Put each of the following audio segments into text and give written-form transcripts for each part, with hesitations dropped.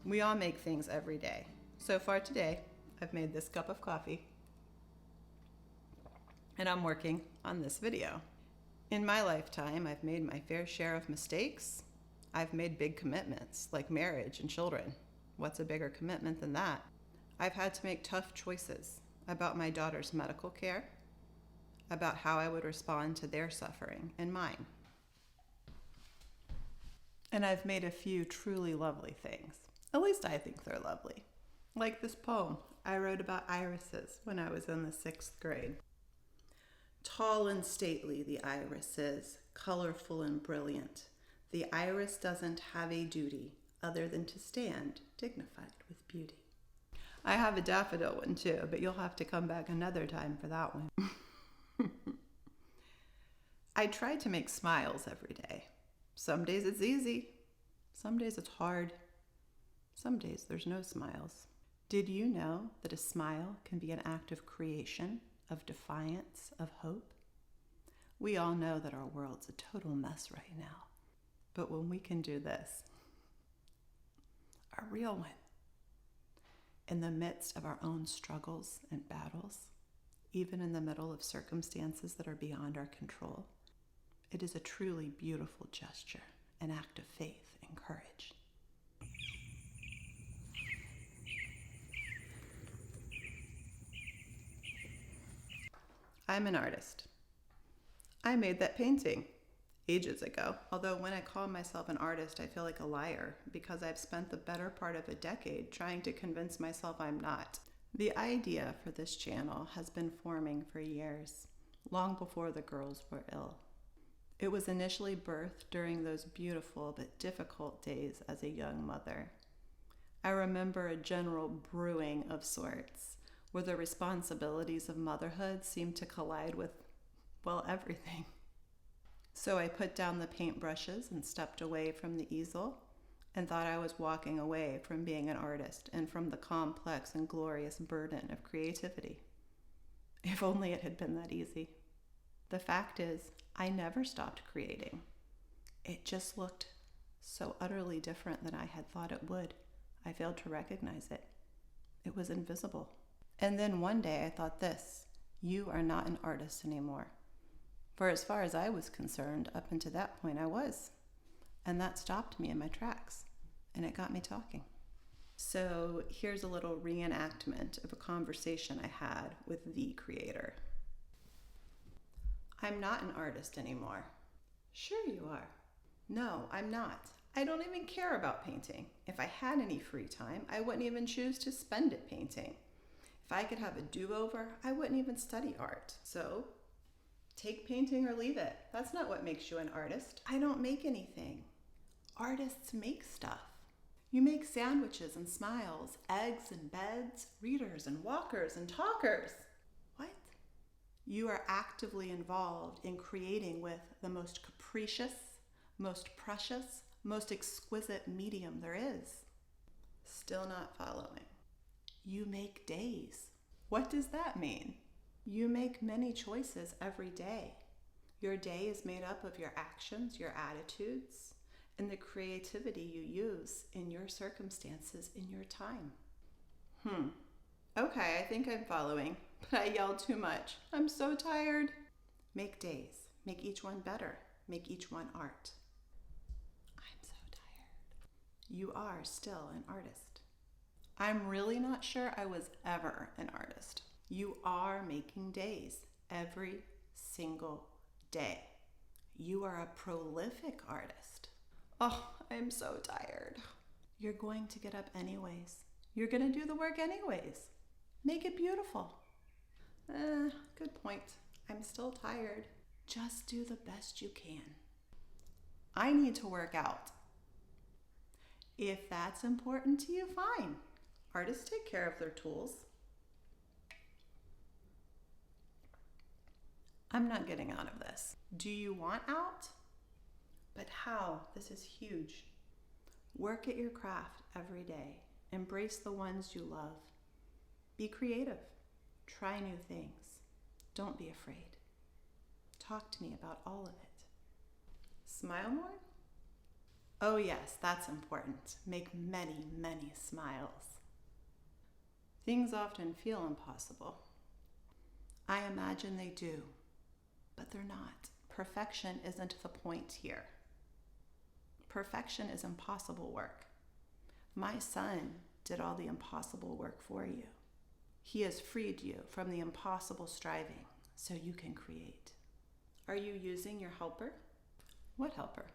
We all make things every day. So far today, I've made this cup of coffee, and I'm working on this video. In my lifetime, I've made my fair share of mistakes. I've made big commitments, like marriage and children. What's a bigger commitment than that? I've had to make tough choices about my daughter's medical care, about how I would respond to their suffering and mine. And I've made a few truly lovely things. At least I think they're lovely. Like this poem I wrote about irises when I was in the 6th grade. Tall and stately the iris is, colorful and brilliant. The iris doesn't have a duty other than to stand dignified with beauty. I have a daffodil one too, but you'll have to come back another time for that one. I try to make smiles every day. Some days it's easy, some days it's hard, some days there's no smiles. Did you know that a smile can be an act of creation, of defiance, of hope? We all know that our world's a total mess right now, but when we can do this, a real one, in the midst of our own struggles and battles, even in the middle of circumstances that are beyond our control, it is a truly beautiful gesture, an act of faith and courage. I'm an artist. I made that painting ages ago, although when I call myself an artist, I feel like a liar because I've spent the better part of a decade trying to convince myself I'm not. The idea for this channel has been forming for years, long before the girls were ill. It was initially birthed during those beautiful but difficult days as a young mother. I remember a general brewing of sorts, where the responsibilities of motherhood seemed to collide with, well, everything. So I put down the paintbrushes and stepped away from the easel and thought I was walking away from being an artist and from the complex and glorious burden of creativity. If only it had been that easy. The fact is, I never stopped creating. It just looked so utterly different than I had thought it would. I failed to recognize it. It was invisible. And then one day I thought this: you are not an artist anymore. For as far as I was concerned, up until that point I was. And that stopped me in my tracks. And it got me talking. So here's a little reenactment of a conversation I had with the creator. I'm not an artist anymore. Sure you are. No, I'm not. I don't even care about painting. If I had any free time, I wouldn't even choose to spend it painting. If I could have a do-over, I wouldn't even study art. So, take painting or leave it. That's not what makes you an artist. I don't make anything. Artists make stuff. You make sandwiches and smiles, eggs and beds, readers and walkers and talkers. What? You are actively involved in creating with the most capricious, most precious, most exquisite medium there is. Still not following. You make days. What does that mean? You make many choices every day. Your day is made up of your actions, your attitudes, and the creativity you use in your circumstances, in your time. Okay, I think I'm following, but I yelled too much. I'm so tired. Make days. Make each one better. Make each one art. I'm so tired. You are still an artist. I'm really not sure I was ever an artist. You are making days every single day. You are a prolific artist. Oh, I'm so tired. You're going to get up anyways. You're going to do the work anyways. Make it beautiful. Good point. I'm still tired. Just do the best you can. I need to work out. If that's important to you, fine. Artists take care of their tools. I'm not getting out of this. Do you want out? But how? This is huge. Work at your craft every day. Embrace the ones you love. Be creative. Try new things. Don't be afraid. Talk to me about all of it. Smile more? Oh yes, that's important. Make many, many smiles. Things often feel impossible. I imagine they do, but they're not. Perfection isn't the point here. Perfection is impossible work. My son did all the impossible work for you. He has freed you from the impossible striving so you can create. Are you using your helper? What helper?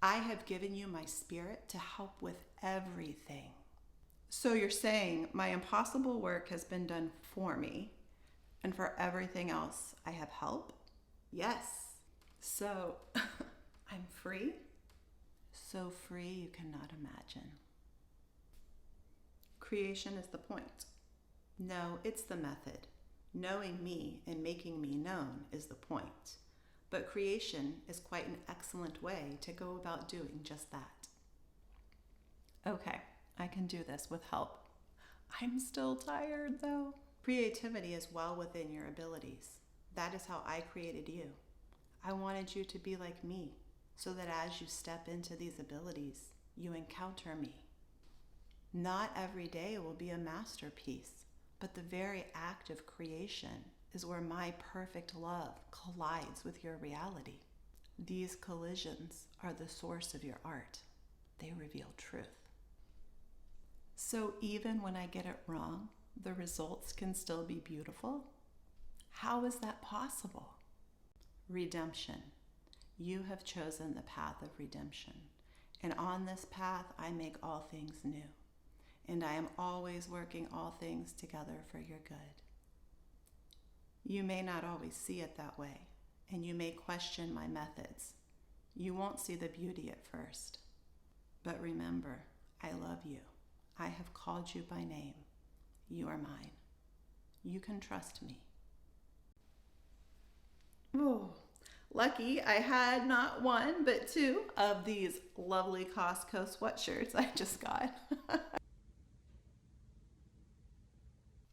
I have given you my spirit to help with everything. So you're saying my impossible work has been done for me, and for everything else I have help? Yes. So I'm free? So free you cannot imagine. Creation is the point. No, it's the method. Knowing me and making me known is the point. But creation is quite an excellent way to go about doing just that. Okay, I can do this with help. I'm still tired though. Creativity is well within your abilities. That is how I created you. I wanted you to be like me, so that as you step into these abilities, you encounter me. Not every day will be a masterpiece, but the very act of creation is where my perfect love collides with your reality. These collisions are the source of your art. They reveal truth. So even when I get it wrong, the results can still be beautiful? How is that possible? Redemption. You have chosen the path of redemption, and on this path I make all things new, and I am always working all things together for your good. You may not always see it that way, and you may question my methods. You won't see the beauty at first. But remember, I love you. I have called you by name. You are mine. You can trust me. Oh, lucky I had not one, but two of these lovely Costco sweatshirts I just got.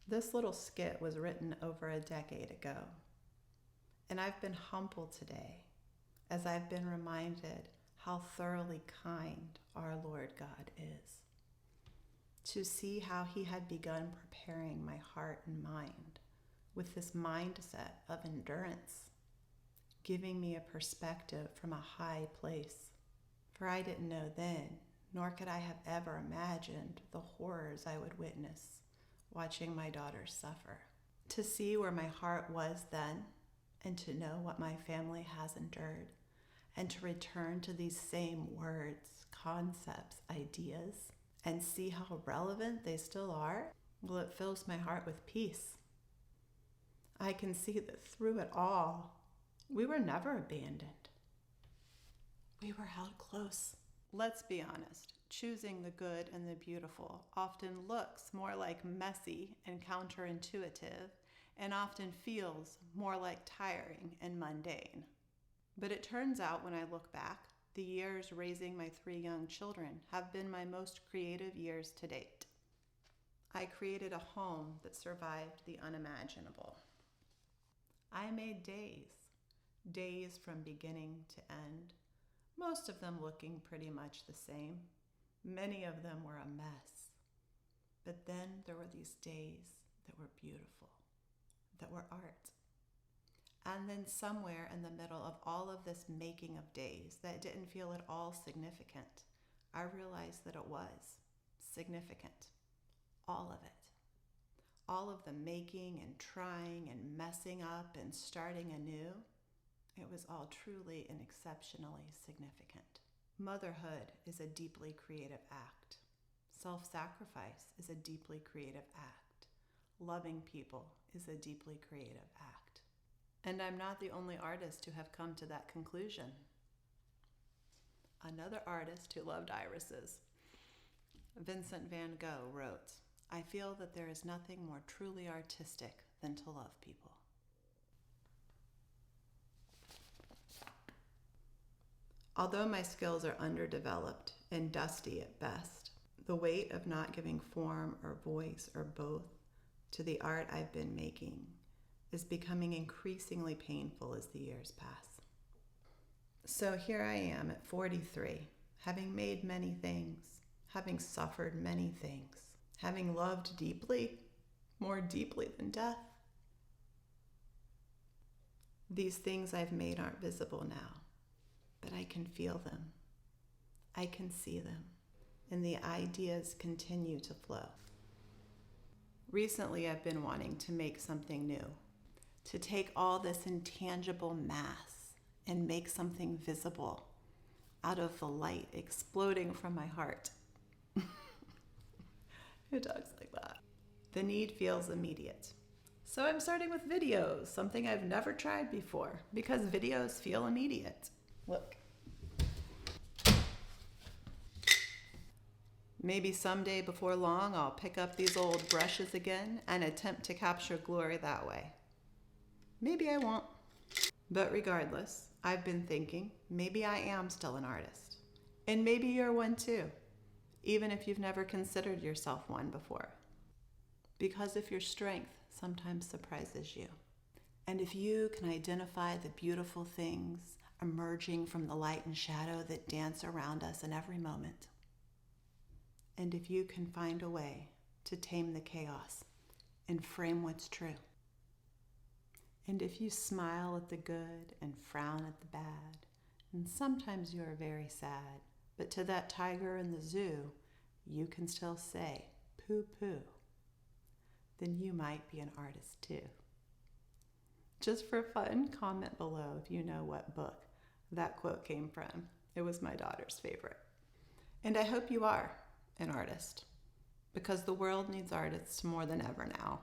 This little skit was written over a decade ago, and I've been humbled today as I've been reminded how thoroughly kind our Lord God is. To see how he had begun preparing my heart and mind with this mindset of endurance, giving me a perspective from a high place. For I didn't know then, nor could I have ever imagined the horrors I would witness watching my daughters suffer. To see where my heart was then, and to know what my family has endured, and to return to these same words, concepts, ideas, and see how relevant they still are, well, it fills my heart with peace. I can see that through it all, we were never abandoned. We were held close. Let's be honest, choosing the good and the beautiful often looks more like messy and counterintuitive, and often feels more like tiring and mundane. But it turns out when I look back, the years raising my 3 young children have been my most creative years to date. I created a home that survived the unimaginable. I made days from beginning to end, most of them looking pretty much the same. Many of them were a mess. But then there were these days that were beautiful, that were art. And then somewhere in the middle of all of this making of days that didn't feel at all significant, I realized that it was significant. All of it. All of the making and trying and messing up and starting anew, it was all truly and exceptionally significant. Motherhood is a deeply creative act. Self-sacrifice is a deeply creative act. Loving people is a deeply creative act. And I'm not the only artist to have come to that conclusion. Another artist who loved irises, Vincent van Gogh, wrote, "I feel that there is nothing more truly artistic than to love people." Although my skills are underdeveloped and dusty at best, the weight of not giving form or voice or both to the art I've been making is becoming increasingly painful as the years pass. So here I am at 43, having made many things, having suffered many things, having loved deeply, more deeply than death. These things I've made aren't visible now, but I can feel them. I can see them, and the ideas continue to flow. Recently, I've been wanting to make something new, to take all this intangible mass and make something visible out of the light exploding from my heart. Who talks like that? The need feels immediate. So I'm starting with videos, something I've never tried before, because videos feel immediate. Look. Maybe someday before long, I'll pick up these old brushes again and attempt to capture glory that way. Maybe I won't. But regardless, I've been thinking, maybe I am still an artist. And maybe you're one too, even if you've never considered yourself one before. Because if your strength sometimes surprises you, and if you can identify the beautiful things emerging from the light and shadow that dance around us in every moment, and if you can find a way to tame the chaos and frame what's true, and if you smile at the good and frown at the bad, and sometimes you are very sad, but to that tiger in the zoo, you can still say, poo-poo, then you might be an artist too. Just for fun, comment below if you know what book that quote came from. It was my daughter's favorite. And I hope you are an artist, because the world needs artists more than ever now.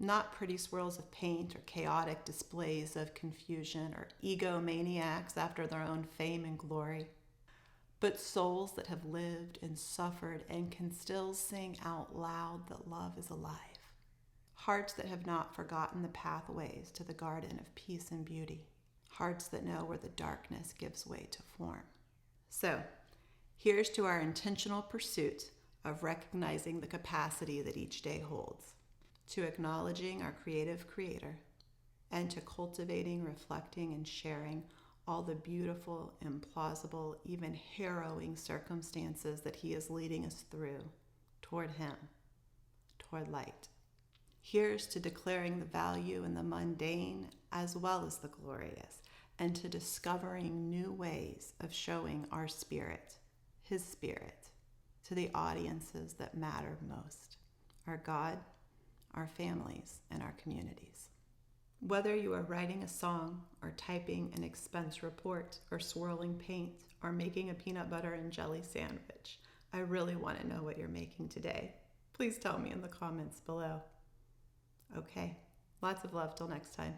Not pretty swirls of paint or chaotic displays of confusion or egomaniacs after their own fame and glory, but souls that have lived and suffered and can still sing out loud that love is alive. Hearts that have not forgotten the pathways to the garden of peace and beauty. Hearts that know where the darkness gives way to form. So, here's to our intentional pursuit of recognizing the capacity that each day holds, to acknowledging our creative creator, and to cultivating, reflecting, and sharing all the beautiful, implausible, even harrowing circumstances that he is leading us through toward him, toward light. Here's to declaring the value in the mundane as well as the glorious, and to discovering new ways of showing our spirit, his spirit, to the audiences that matter most, our God, our families, and our communities. Whether you are writing a song or typing an expense report or swirling paint or making a peanut butter and jelly sandwich, I really want to know what you're making today. Please tell me in the comments below. Okay, lots of love till next time.